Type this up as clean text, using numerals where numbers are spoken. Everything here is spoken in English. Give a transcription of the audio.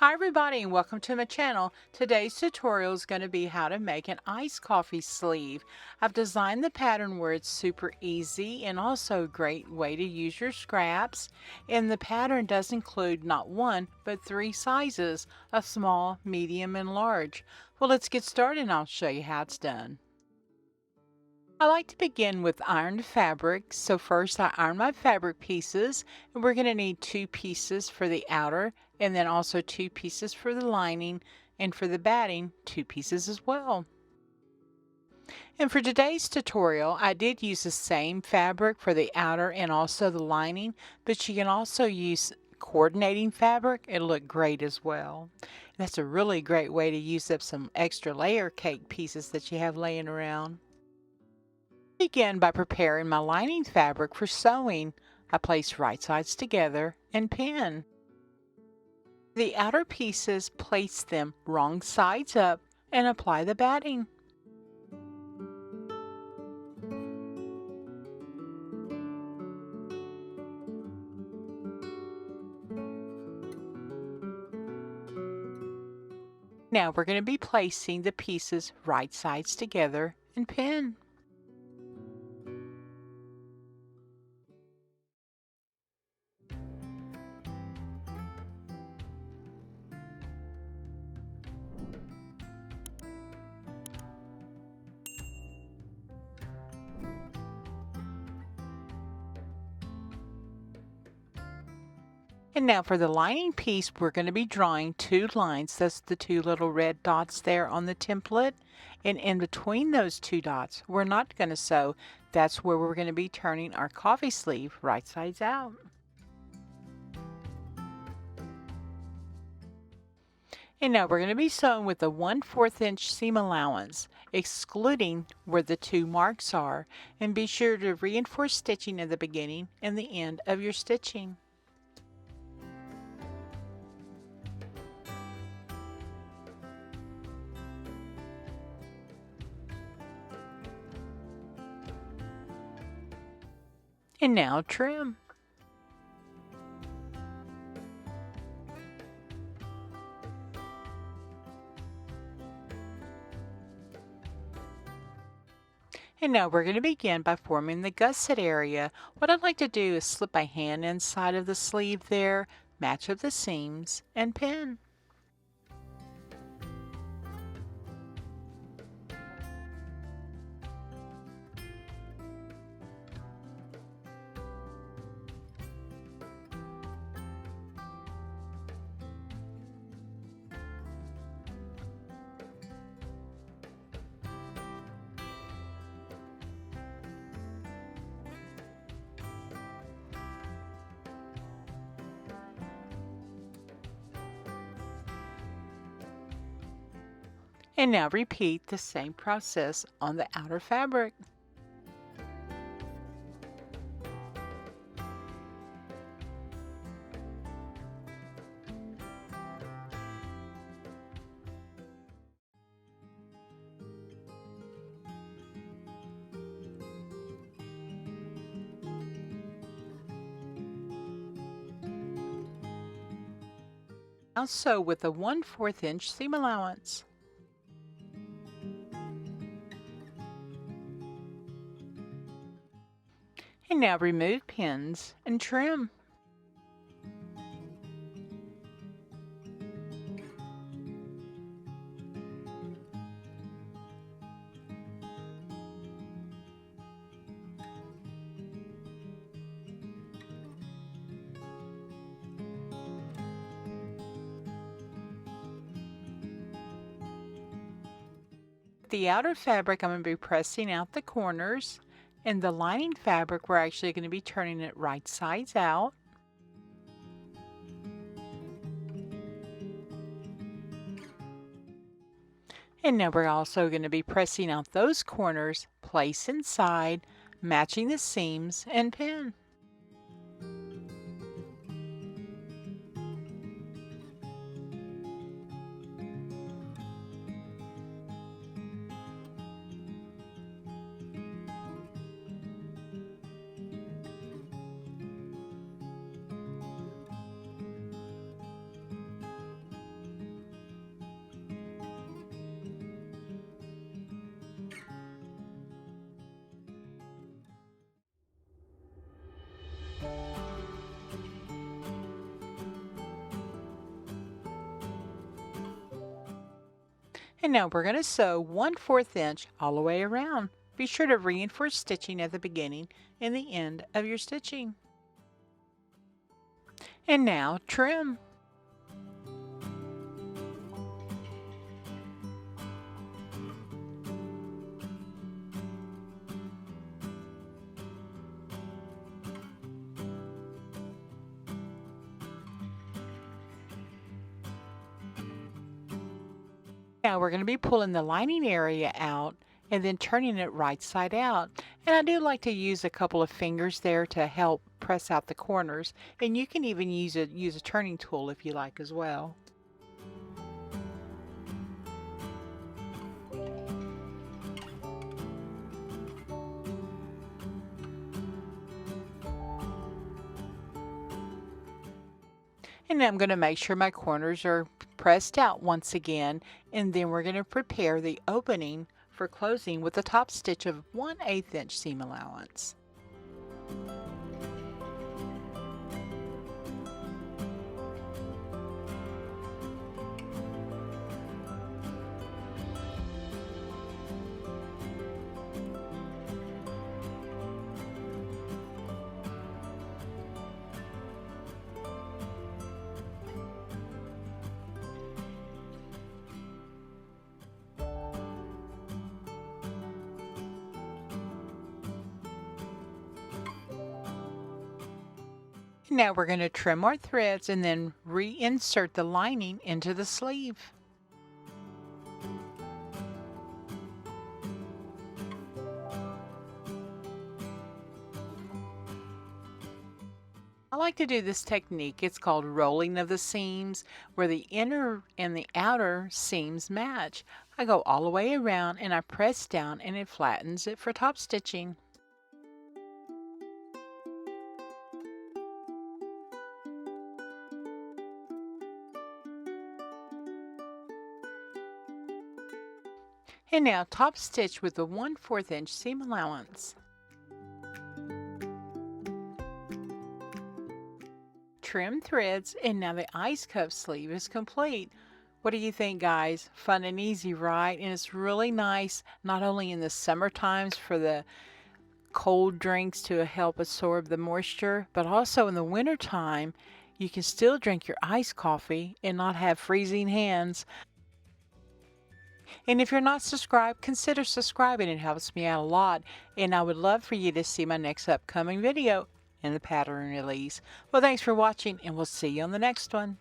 Hi everybody and welcome to my channel. Today's tutorial is going to be how to make an iced coffee sleeve. I've designed the pattern where it's super easy and also a great way to use your scraps. And the pattern does include not one but three sizes, a small, medium, and large. Well, let's get started and I'll show you how it's done. I like to begin with ironed fabric. So first I iron my fabric pieces, and we're going to need two pieces for the outer and then also two pieces for the lining, and for the batting two pieces as well. And for today's tutorial I did use the same fabric for the outer and also the lining, but you can also use coordinating fabric. It'll look great as well. That's a really great way to use up some extra layer cake pieces that you have laying around. Begin by preparing my lining fabric for sewing. I place right sides together and pin. The outer pieces, place them wrong sides up and apply the batting. Now we're going to be placing the pieces right sides together and pin. And now for the lining piece, we're going to be drawing two lines. That's the two little red dots there on the template. And in between those two dots, we're not going to sew. That's where we're going to be turning our coffee sleeve right sides out. And now we're going to be sewing with a 1/4 inch seam allowance, excluding where the two marks are. And be sure to reinforce stitching at the beginning and the end of your stitching. And now trim. And now we're going to begin by forming the gusset area. What I'd like to do is slip my hand inside of the sleeve there, match up the seams, and pin. And now repeat the same process on the outer fabric. Now sew with a 1/4 inch seam allowance. And now remove pins and trim. The outer fabric, I'm going to be pressing out the corners, and the lining fabric, we're actually going to be turning it right sides out. And now we're also going to be pressing out those corners, place inside, matching the seams, and pin. And now we're going to sew 1/4 inch all the way around. Be sure to reinforce stitching at the beginning and the end of your stitching. And now trim. Now we're going to be pulling the lining area out and then turning it right side out. And I do like to use a couple of fingers there to help press out the corners. And you can even use a turning tool if you like as well. And I'm going to make sure my corners are pressed out once again, and then we're going to prepare the opening for closing with a top stitch of 1/8 inch seam allowance. Now we're going to trim our threads and then reinsert the lining into the sleeve. I like to do this technique. It's called rolling of the seams, where the inner and the outer seams match. I go all the way around and I press down and it flattens it for top stitching. And now top stitch with the 1/4 inch seam allowance. Trim threads, and now the ice cup sleeve is complete. What do you think, guys? Fun and easy, right? And it's really nice, not only in the summer times for the cold drinks to help absorb the moisture, but also in the winter time, you can still drink your iced coffee and not have freezing hands. And if you're not subscribed, consider subscribing. It helps me out a lot. And I would love for you to see my next upcoming video in the pattern release. Well, thanks for watching, and we'll see you on the next one.